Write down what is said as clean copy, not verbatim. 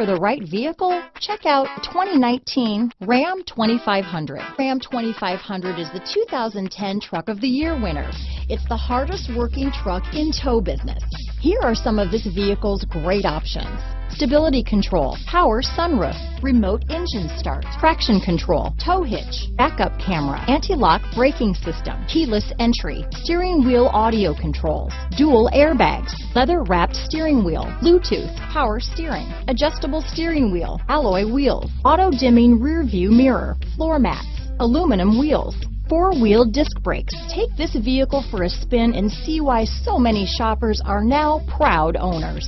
for the right vehicle? Check out 2019 Ram 2500. Ram 2500 is the 2010 Truck of the Year winner. It's the hardest working truck in tow business. Here are some of this vehicle's great options: stability control, power sunroof, remote engine start, traction control, tow hitch, backup camera, anti-lock braking system, keyless entry, steering wheel audio controls, dual airbags, leather-wrapped steering wheel, Bluetooth, power steering, adjustable steering wheel, alloy wheels, auto-dimming rear view mirror, floor mats, aluminum wheels, four-wheel disc brakes. Take this vehicle for a spin and see why so many shoppers are now proud owners.